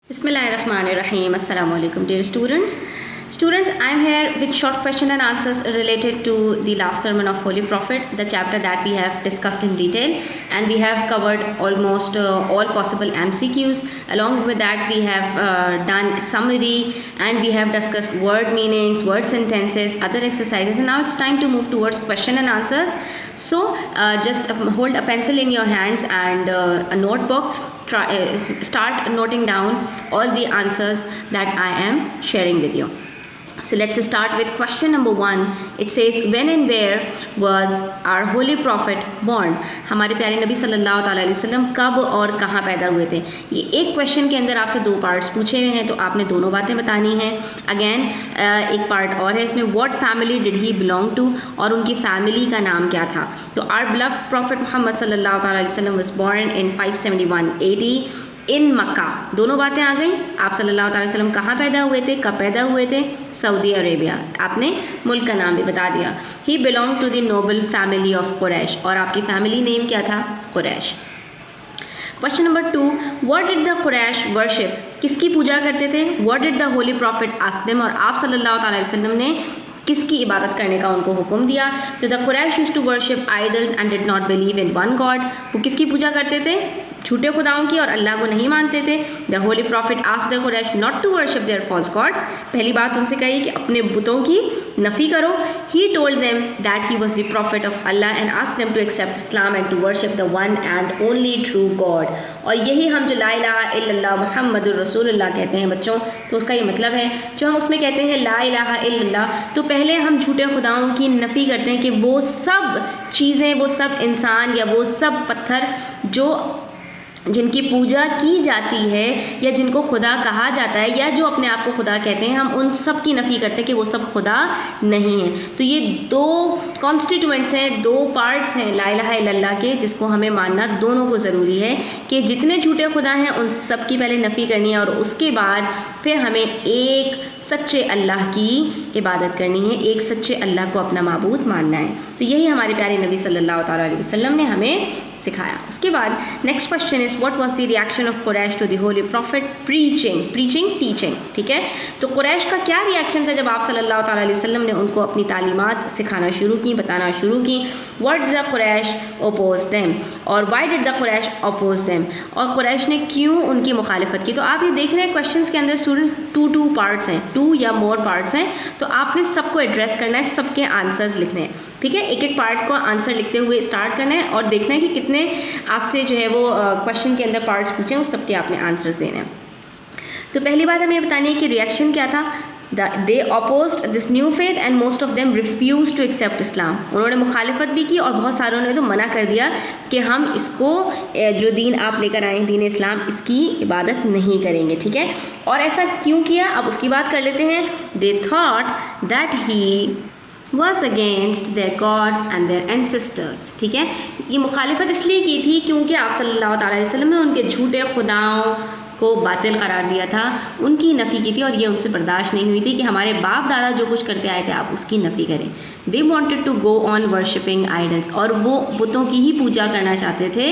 Bismillahirrahmanirrahim. Assalamu alaikum, dear students. Students, I am here with short question and answers related to the last sermon of Holy Prophet, the chapter that we have discussed in detail, and we have covered almost all possible MCQs. Along with that, we have done summary and we have discussed word meanings, word sentences, other exercises, and now it's time to move towards question and answers. So just hold a pencil in your hands and a notebook. Start noting down all the answers that I am sharing with you. So let's start with question number 1. It says, when and where was our holy prophet born? हमारे प्यारे नबी सल्लल्लाहु अलैहि वसल्लम कब और कहाँ पैदा हुए थे? ये एक क्वेश्चन के अंदर आपसे 2 पार्ट्स पूछे हुए हैं, तो आपने दोनों बातें बतानी हैं. अगेन एक पार्ट और है इसमें, what family did he belong to, और उनकी फैमिली का नाम क्या था. तो आवर बिलव्ड प्रॉफिट मोहम्मद सल्लल्लाहु अलैहि वसल्लम वाज बोर्न इन 571 AD इन मक्का. दोनों बातें आ गई. आप सल्लल्लाहु अलैहि वसल्लम कहाँ पैदा हुए थे, कब पैदा हुए थे? Saudi Arabia. आपने मुल्क का नाम भी बता दिया. He belong to the noble family of Quraysh, और आपकी फैमिली नेम क्या था? कुरैश. Question number 2, what did the Quraysh worship, किसकी पूजा करते थे? What did the holy prophet ask them, और आप सल्लल्लाहु अलैहि वसल्लम ने किसकी इबादत करने का उनको हुक्म दिया? तो the Quraysh used to worship idols and did not believe in one God. वो किसकी पूजा करते थे? झूठे खुदाओं की, और अल्लाह को नहीं मानते थे. The holy prophet asked the Quraysh not to worship their false gods. पहली बात उनसे कही कि अपने बुतों की नफ़ी करो. He told them that he was the prophet of Allah and asked them to accept Islam and to worship the one and only true God. और यही हम जो ला इलाहा इल्लल्लाह मुहम्मदुर रसूलुल्लाह कहते हैं बच्चों, तो उसका ये मतलब है, जो हम उसमें कहते हैं ला इलाहा इल्लल्लाह, तो पहले हम झूठे खुदाओं की नफ़ी करते हैं कि वो सब चीज़ें, वो सब इंसान या वो सब पत्थर जो जिनकी पूजा की जाती है या जिनको खुदा कहा जाता है या जो अपने आप को खुदा कहते हैं, हम उन सब की नफ़ी करते हैं कि वो सब खुदा नहीं है. तो ये 2 कॉन्स्टिट्यूएंट्स हैं, 2 पार्ट्स हैं ला इलाहा इल्लल्लाह के, जिसको हमें मानना दोनों को ज़रूरी है कि जितने झूठे खुदा हैं उन सब की पहले नफ़ी करनी है, और उसके बाद फिर हमें एक सच्चे अल्लाह की इबादत करनी है, एक सच्चे अल्लाह को अपना माबूद मानना है. तो यही हमारे प्यारे नबी सल्लल्लाहु अलैहि वसल्लम ने हमें सिखाया. उसके बाद next question is, what was the reaction of Quraysh to the holy prophet preaching teaching. ठीक है, तो कुरैश का क्या रिएक्शन था जब आप सल्लल्लाहु अलैहि वसल्लम ने उनको अपनी तालीमात सिखाना शुरू की, बताना शुरू की? What did the Quraysh oppose them, और why did the Quraysh oppose them, और कुरैश ने क्यों उनकी मुखालिफत की? तो आप ये देख रहे हैं क्वेश्चंस के अंदर स्टूडेंट्स 2 पार्ट्स हैं, 2 या मोर पार्ट्स हैं, तो आपने सबको एड्रेस करना है, सबके आंसर्स लिखने हैं. ठीक है, एक पार्ट को आंसर लिखते हुए स्टार्ट करना है और देखना है कि कितने आपसे जो है वो क्वेश्चन के अंदर पार्ट्स पूछे हैं, उस सबके आपने आंसर्स देने हैं. तो पहली बात हमें बतानी है कि रिएक्शन क्या था. They opposed this new faith and most of them refuse to accept Islam. उन्होंने मुखालिफत भी की और बहुत सारों ने तो मना कर दिया कि हम इसको, जो दीन आप लेकर आए दीन इस्लाम, इसकी इबादत नहीं करेंगे. ठीक है, और ऐसा क्यों किया, अब उसकी बात कर लेते हैं. They thought that he was against their gods and their ancestors. ठीक है, ये मुखालिफत इसलिए की थी क्योंकि आप सल्लल्लाहु अलैहि वसल्लम ने उनके झूठे खुदाओं को बातिल करार दिया था, उनकी नफ़ी की थी, और ये उनसे बर्दाश्त नहीं हुई थी कि हमारे बाप दादा जो कुछ करते आए थे आप उसकी नफ़ी करें. They wanted to go on worshipping idols, और वो बुतों की ही पूजा करना चाहते थे,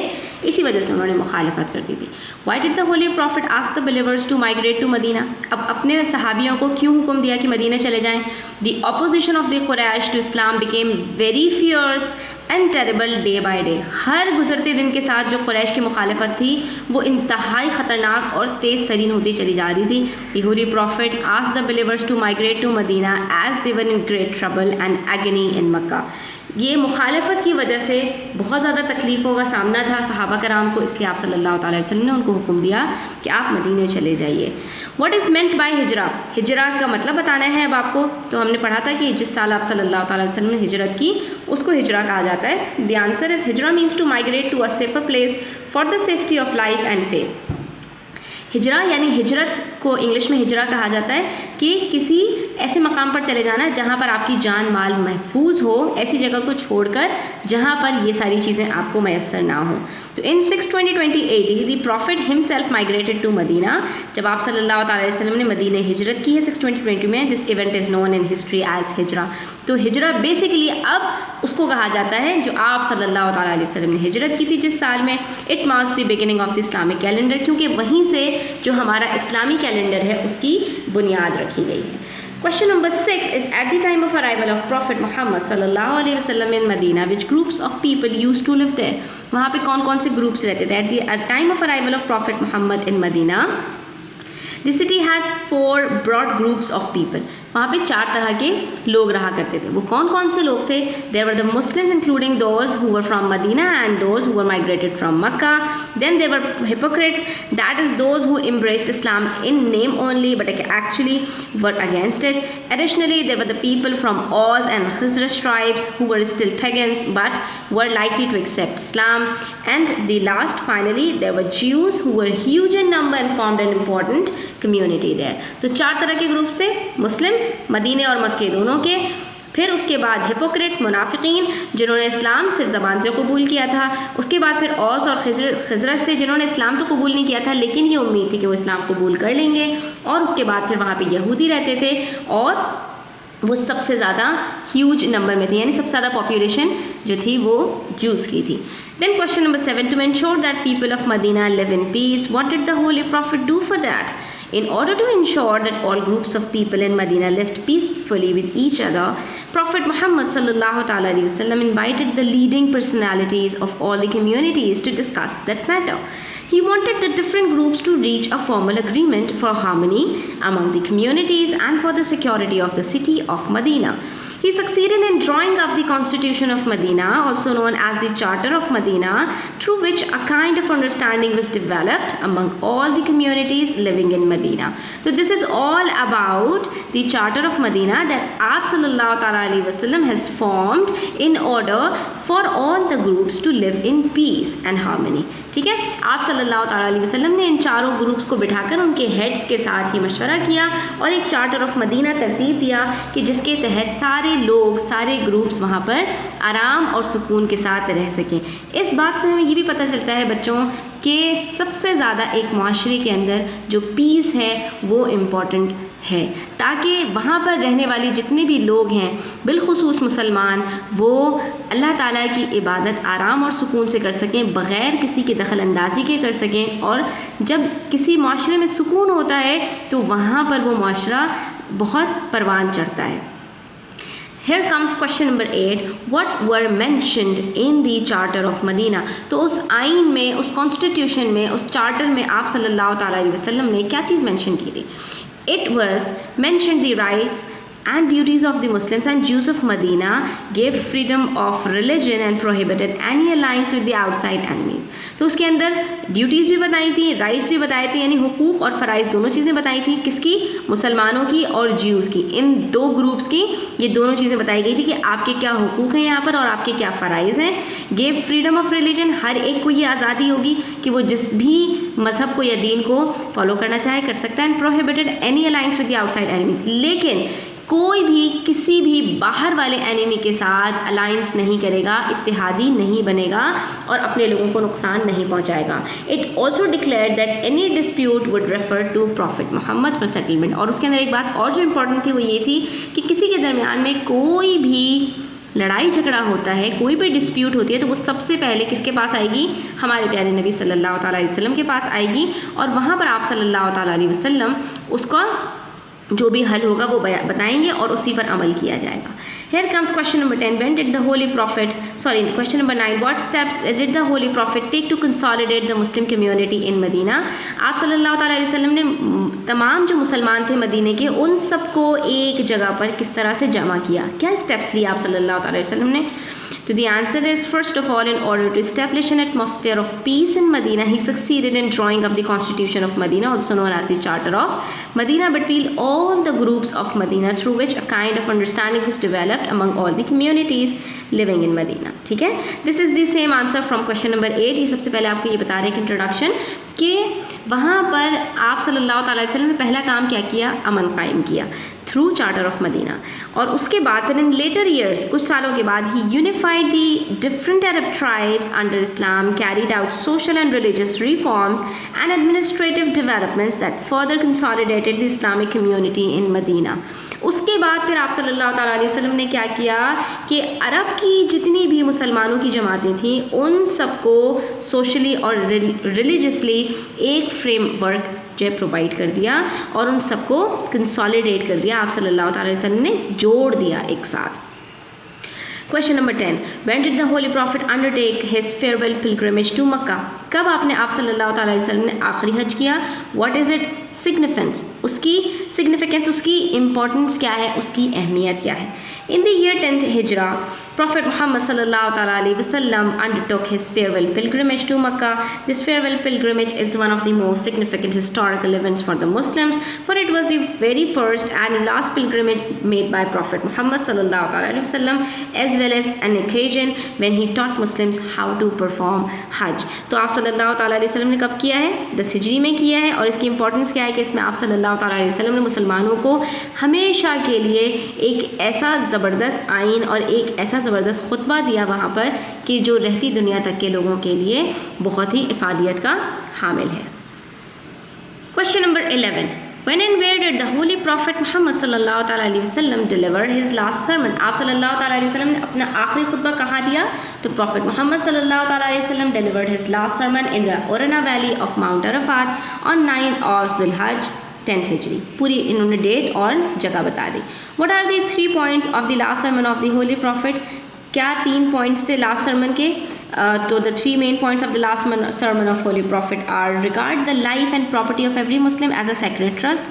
इसी वजह से उन्होंने मुखालिफत कर दी थी. Why did the holy prophet ask the believers to migrate to Medina. अब अपने सहाबियों को क्यों हुक्म दिया कि मदीना चले जाएँ? The opposition of the Quraysh to Islam became very fierce and terrible day by day. हर गुजरते दिन के साथ जो कुरैश की मुखालिफत थी वो इंतहाई ख़तरनाक और तेज़ तरीन होती चली जा रही थी. The holy prophet asked the believers to migrate to Medina as they were in great trouble and agony in Mecca. ये मुखालिफत की वजह से बहुत ज़्यादा तकलीफ़ों का सामना था सहाबा कराम को, इसलिए आप सल्लल्लाहु अलैहि वसल्लम ने उनको हुक्म दिया कि आप मदीने चले जाइए. व्हाट इज़ मेंट बाय हिजरा, हिजरा का मतलब बताना है अब आपको. तो हमने पढ़ा था कि जिस साल आप सल्लल्लाहु अलैहि वसल्लम ने हिजरत की उसको हिजरा कहा जाता है. द आंसर इज़ हिजरा means to migrate to a safer place for the safety of life and faith. हिजरा यानी हिजरत को इंग्लिश में हिजरा कहा जाता है कि किसी ऐसे मकाम पर चले जाना जहाँ पर आपकी जान माल महफूज हो, ऐसी जगह को छोड़कर जहाँ पर ये सारी चीज़ें आपको मैसर ना हो. तो in 620 AD the prophet himself migrated to Medina. जब आप सल्लल्लाहु अलैहि वसल्लम ने मदीने हिजरत की है 620 में, this event is known in history as हिजरा. तो हिजरा बेसिकली अब उसको कहा जाता है जो आप सल्लल्लाहु अलैहि वसल्लम ने हिजरत की थी जिस साल में. It marks the beginning of the Islamic calendar, क्योंकि वहीं से जो हमारा इस्लामी कैलेंडर है उसकी बुनियाद रखी गई है। Question number 6 is at the time of arrival of Prophet Muhammad sallallahu alaihi wasallam in Medina, which groups of people used to live there? वहाँ पे कौन कौन से groups रहते थे? At the time of arrival of Prophet Muhammad in Medina, the city had 4 broad groups of people. वहाँ पे 4 तरह के लोग रहा करते थे। वो कौन कौन से लोग थे? There were the Muslims, including those who were from Medina and those who were migrated from Mecca. Then there were hypocrites, that is those who embraced Islam in name only but actually were against it. Additionally, there were the people from Aus and Khazraj tribes who were still pagans but were likely to accept Islam. And the last, finally, there were Jews who were huge in number and formed an important community there. तो 4 तरह के groups थे, Muslims मदीने और मक्के दोनों के, फिर उसके बाद हिपोक्रेट्स मुनाफिकीन जिन्होंने इस्लाम सिर्फ ज़बान से कबूल किया था, उसके बाद फिर औस और खजरज से जिन्होंने इस्लाम तो कबूल नहीं किया था लेकिन ये उम्मीद थी कि वो इस्लाम कबूल कर लेंगे, और उसके बाद फिर वहाँ पे यहूदी रहते थे और वो सबसे ज़्यादा ह्यूज नंबर में थे, यानी सबसे ज़्यादा पॉपुलेशन जो थी वो जूस की थी। Then question number 7, to ensure that people of Medina live in peace, what did the Holy Prophet do for that? In order to ensure that all groups of people in Medina lived peacefully with each other, Prophet Muhammad sallallahu alaihi wasallam invited the leading personalities of all the communities to discuss that matter. He wanted the different groups to reach a formal agreement for harmony among the communities and for the security of the city of Medina. He succeeded in drawing up the Constitution of Medina, also known as the Charter of Medina, through which a kind of understanding was developed among all the communities living in Medina. So this is all about the Charter of Medina that Aap sallallahu alaihi wasallam has formed in order for all the groups to live in peace and harmony. ठीक है, आप सल्लल्लाहु अलैहि वसल्लम ने इन चारों groups को बिठाकर उनके हेड्स के साथ ही मशवरा किया और एक चार्टर ऑफ मदीना तरतीब दिया कि जिसके तहत सारे लोग, सारे ग्रुप्स वहाँ पर आराम और सुकून के साथ रह सकें। इस बात से हमें ये भी पता चलता है बच्चों कि सबसे ज़्यादा एक माशरे के अंदर जो पीस है वो इम्पॉर्टेंट है, ताकि वहाँ पर रहने वाले जितने भी लोग हैं बिलखुसूस मुसलमान वो अल्लाह ताला की इबादत आराम और सुकून से कर सकें, बग़ैर किसी की दखल अंदाजी के कर सकें। और जब किसी माशरे में सुकून होता है तो वहाँ पर वो माशरा बहुत परवान चढ़ता है। Here comes question number 8. What were mentioned in the Charter of Medina? तो उस आइन में, उस कॉन्स्टिट्यूशन में, उस चार्टर में आप सल्लल्लाहु अलैहि वसल्लम ने क्या चीज़ मेंशन की थी? It was mentioned the rights and duties of the Muslims and Jews of Medina, gave freedom of religion and prohibited any alliance with the outside enemies. तो उसके अंदर ड्यूटीज़ भी बताई थी, राइट्स भी बताए थे, यानी हुकूक और फ़राइज़ दोनों चीज़ें बताई थी। किसकी? मुसलमानों की और ज्यूज़ की, इन दो ग्रुप्स की ये दोनों चीज़ें बताई गई थी कि आपके क्या हुकूक हैं यहाँ पर और आपके क्या फ़राइज़ हैं। गेव फ्रीडम ऑफ रिलीजन, हर एक को ये आज़ादी होगी कि वो जिस भी मज़हब को या दीन को फॉलो करना चाहे कर सकता है। And prohibited any aligns with the outside enemies, लेकिन कोई भी किसी भी बाहर वाले एनिमी के साथ अलाइंस नहीं करेगा, इत्तेहादी नहीं बनेगा और अपने लोगों को नुकसान नहीं पहुंचाएगा। It also declared that any dispute would refer to prophet Muhammad for settlement. और उसके अंदर एक बात और जो इम्पोर्टेंट थी वो ये थी कि किसी के दरमियान में कोई भी लड़ाई झगड़ा होता है, कोई भी डिस्प्यूट होती है तो वो सबसे पहले किसके पास आएगी? हमारे प्यारे नबी सल्लल्लाहु अलैहि वसल्लम के पास आएगी और वहाँ पर आप सल्लल्लाहु अलैहि वसल्लम उसका जो भी हल होगा वो बताएंगे और उसी पर अमल किया जाएगा। Here comes question number 10. When did the Holy Prophet, question number 9, what steps did the Holy Prophet take to consolidate the Muslim community in Medina? आप सल्लल्लाहु अलैहि वसल्लम ने तमाम जो मुसलमान थे मदीने के उन सबको एक जगह पर किस तरह से जमा किया, क्या स्टेप्स लिए आप सल्लल्लाहु अलैहि वसल्लम ने? So the answer is, first of all, in order to establish an atmosphere of peace in Medina, he succeeded in drawing up the Constitution of Medina, also known as the Charter of Medina, between all the groups of Medina, through which a kind of understanding was developed among all the communities living in Medina. ठीक है, this is the same answer from question number 8. ये सबसे पहले आपको ये बता रहे हैं इंट्रोडक्शन कि वहाँ पर आप सल्लल्लाहु अलैहि वसल्लम ने पहला काम क्या किया? अमन कायम किया थ्रू चार्टर ऑफ मदीना। और उसके बाद फिर इन लेटर ईयर्स, कुछ सालों के बाद, ही unified the different Arab tribes under Islam, carried out social and religious reforms and administrative developments that further consolidated the Islamic community in Medina. उसके बाद फिर आप सल्लल्लाहु अलैहि वसल्लम ने क्या किया कि अरब की जितनी भी मुसलमानों की जमातें थीं उन सबको सोशली और रिलीजियसली एक फ्रेमवर्क जो है प्रोवाइड कर दिया और उन सबको कंसोलिडेट कर दिया, आप सल्लल्लाहु अलैहि वसल्लम ने जोड़ दिया एक साथ। Question number 10, when did the holy prophet undertake his farewell pilgrimage to Mecca? कब आपने आप सल्लल्लाहु अलैहि वसल्लम ने आखिरी हज किया? व्हाट इज़ इट सिग्निफिकेंस, उसकी इम्पोर्टेंस क्या है, उसकी अहमियत क्या है? In the year 10th हिजरा Prophet Muhammad sallallahu alaihi wasallam undertook his farewell pilgrimage to Makkah. This farewell pilgrimage is one of the most significant historical events for the Muslims, for it was the very first and last pilgrimage made by Prophet Muhammad sallallahu alaihi wasallam, as well as an occasion when he taught Muslims how to perform Hajj. तो आप सल्लल्लाहु अलैहि वसल्लम ने कब किया है? 10 हिजरी में किया है। और इसकी इंपॉर्टेंस क्या है कि इसमें आप सल्लल्लाहु अलैहि वसल्लम ने मुसलमानों को हमेशा के लिए एक ऐसा ज़बरदस्त आइन और एक ऐसा ज़बरदस्त खुतबा दिया वहाँ पर कि जो रहती दुनिया तक के लोगों के लिए बहुत ही इफादियत का हामिल है। Question number 11, When and where did the Holy Prophet Muhammad sallallahu alaihi wasallam deliver his last sermon? आप सल्लल्लाहु अलैहि वसल्लम ने अपना आखिरी खुतबा कहाँ दिया? तो Prophet Muhammad sallallahu अलैहि वसल्लम delivered his last sermon in the Urana Valley of Mount Arafat on 9th of Zulhajj 10th हिजरी। पूरी इन्होंने डेट और जगह बता दी। What are the 3 points of the last sermon of the Holy Prophet? क्या 3 points थे last sermon के? तो the 3 main points of the last sermon of holy prophet are regard the life and property of every Muslim as a sacred trust.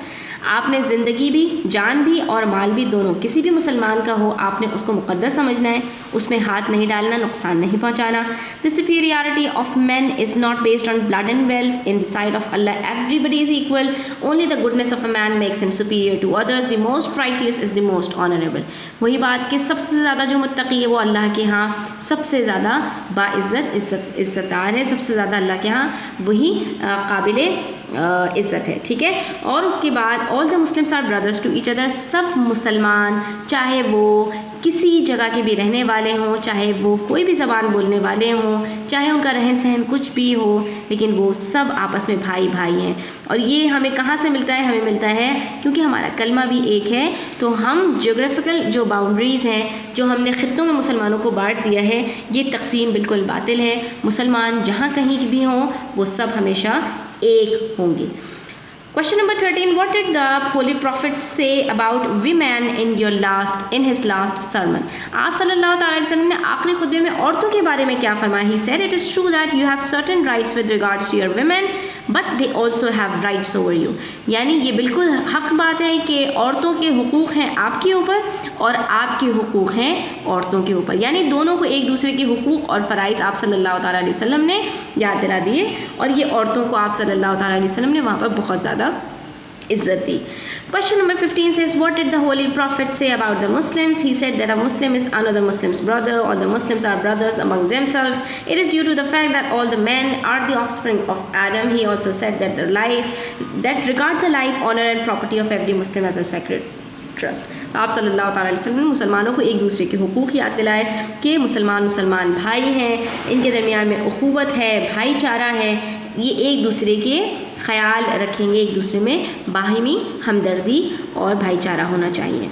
आपने ज़िंदगी भी, जान भी और माल भी दोनों, किसी भी मुसलमान का हो, आपने उसको मुक़द्दस समझना है, उसमें हाथ नहीं डालना, नुकसान नहीं पहुंचाना। The superiority of man is not based on blood and wealth in the side of Allah, everybody is equal, only the goodness of a man makes him superior to others, the most righteous is the most honourable. वही बात कि सबसे ज़्यादा जो मुत्तकी है वो अल्लाह के यहाँ सबसे ज़्यादा इज़्ज़तदार है, सबसे ज़्यादा अल्लाह के यहाँ वही काबिल इज़्ज़त है, ठीक है। और उसके बाद all the Muslims are brothers to each other, सब मुसलमान चाहे वो किसी जगह के भी रहने वाले हों, चाहे वो कोई भी ज़बान बोलने वाले हों, चाहे उनका रहन सहन कुछ भी हो, लेकिन वो सब आपस में भाई भाई हैं। और ये हमें कहाँ से मिलता है? हमें मिलता है क्योंकि हमारा कलमा भी एक है। तो हम ज्योग्राफिकल जो बाउंड्रीज़ हैं, जो हमने ख़ित्तों में मुसलमानों को बांट दिया है, ये तकसीम बिल्कुल बातिल है। मुसलमान जहाँ कहीं भी हों वो सब हमेशा एक होंगे। Question number 13, what did the Holy Prophet say about women in his last sermon? आप सल्लल्लाहु अलैहि वसल्लम ने आखिरी खुतबे में औरतों के बारे में क्या फरमाया? He said, it is true that you have certain rights with regards to your women, but they also have rights over you. यानी ये बिल्कुल हक बात है कि औरतों के हुकूक हैं आपके ऊपर और आपके हुकूक हैं औरतों के ऊपर, यानी दोनों को एक दूसरे के हुकूक और फ़राइज़ आप सल्लल्लाहु अलैहि वसल्लम ने याद दिला दिए, और ये औरतों को आप सल्लल्लाहु अलैहि वसल्लम ने वहाँ पर बहुत ज़्यादा इज्जत दी। Question number 15 says, what did the Holy Prophet say about the Muslims? He said that a Muslim is another Muslim's brother, or the Muslims are brothers among themselves. It is due to the fact that all the men are the offspring of Adam. He also said that regard the life, honor and property of every Muslim as a sacred trust. आप सल्लल्लाहु अलैहि वसल्लम ने मुसलमानों को एक दूसरे के हुकूक याद दिलाए कि मुसलमान भाई हैं, इनके दरमियान में उखुवत है, भाईचारा है, ये एक दूसरे के ख्याल रखेंगे, एक दूसरे में बाहिमी हमदर्दी और भाईचारा होना चाहिए।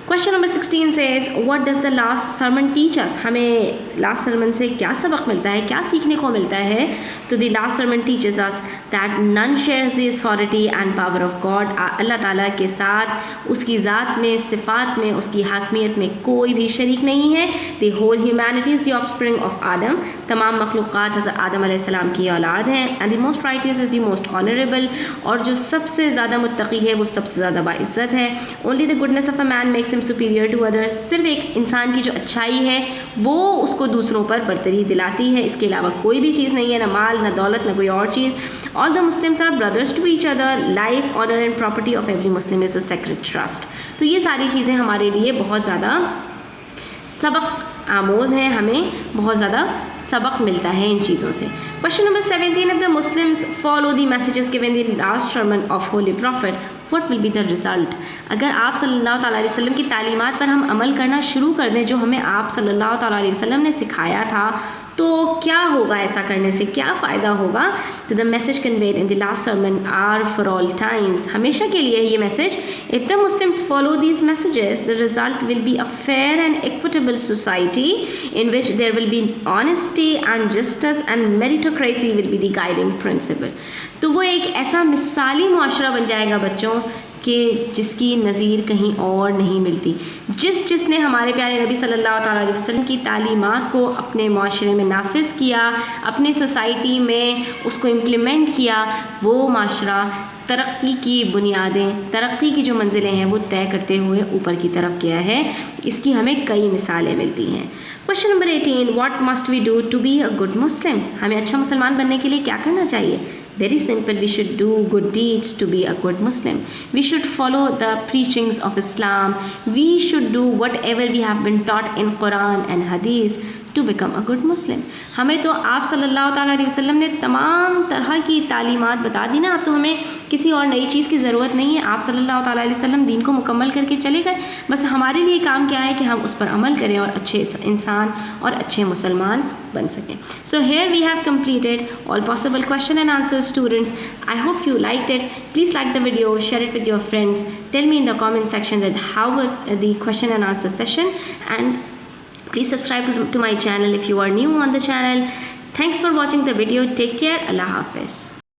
Question number 16 says, what does the last sermon teach us? हमें लास्ट सरमन से क्या सबक मिलता है, क्या सीखने को मिलता है? तो the last sermon teaches us that none shares the authority and power of God. अल्लाह ताला के साथ उसकी ज़ात में, सिफ़ात में, उसकी हाकमियत में कोई भी शरीक नहीं है। The whole humanity is the offspring of Adam. तमाम मखलूक़ात हज़रत आदम अलैहिस्सलाम की औलाद हैं। And the most righteous is the most honorable. और जो सबसे ज़्यादा मुत्तकी है वो सबसे ज़्यादा बाइज़्ज़त है। Only the goodness of a man makes him superior to others. सिर्फ एक इंसान की जो अच्छाई है वो उसको दूसरों पर बरतरी दिलाती है, इसके अलावा कोई भी चीज़ नहीं है, ना माल, ना दौलत, ना कोई और चीज़। All the Muslims are brothers to each other. Life, honor and property of every Muslim is a sacred trust. तो ये सारी चीज़ें हमारे लिए बहुत ज़्यादा सबक आमोज़ हैं, हमें बहुत ज़्यादा सबक मिलता है इन चीज़ों से। Question number 17, if the Muslims follow the messages given in the last sermon of Holy Prophet, what will be the result? अगर आप सल्लल्लाहु अलैहि वसल्लम की तालीमात पर हम अमल करना शुरू कर दें, जो हमें आप सल्लल्लाहु अलैहि वसल्लम ने सिखाया था, तो क्या होगा ऐसा करने से, क्या फ़ायदा होगा? तो the message conveyed in the last sermon are for all times, हमेशा के लिए ये message, if the Muslims follow these messages the result will be a fair and equitable society in which there will be honesty and justice and meritocracy will be the guiding principle. तो वो एक ऐसा मिसाली मुआशरा बन जाएगा बच्चों कि जिसकी नज़ीर कहीं और नहीं मिलती। जिसने हमारे प्यारे नबी सल्लल्लाहु अलैहि वसल्लम की तालीमात को अपने माशरे में नाफिज किया, अपनी सोसाइटी में उसको इम्प्लीमेंट किया, वो माशरा तरक्की की बुनियादें, तरक्की की जो मंजिलें हैं वो तय करते हुए ऊपर की तरफ गया है। इसकी हमें कई मिसालें मिलती हैं। Question number 18, what must we do to be a good Muslim? हमें अच्छा मुसलमान बनने के लिए क्या करना चाहिए? Very simple, we should do good deeds to be a good Muslim. We should follow the preachings of Islam. We should do whatever we have been taught in Quran and Hadith to become a good Muslim. हमें तो आप सल्लल्लाहु अलैहि वसल्लम ने तमाम तरह की तालीमात बता दी ना, अब तो हमें किसी और नई चीज़ की ज़रूरत नहीं है। आप सल्लल्लाहु अलैहि वसल्लम दीन को मुकम्मल करके चले गए, बस हमारे लिए काम क्या है कि हम उस पर अमल करें और अच्छे इंसान और अच्छे मुसलमान बन सकें। So here we have completed all possible question and answers, students. I hope you liked it. Please like the video, share it with your friends. Tell me in the comment section that how was the question and answer session, and please subscribe to my channel if you are new on the channel. Thanks for watching the video. Take care. Allah Hafiz.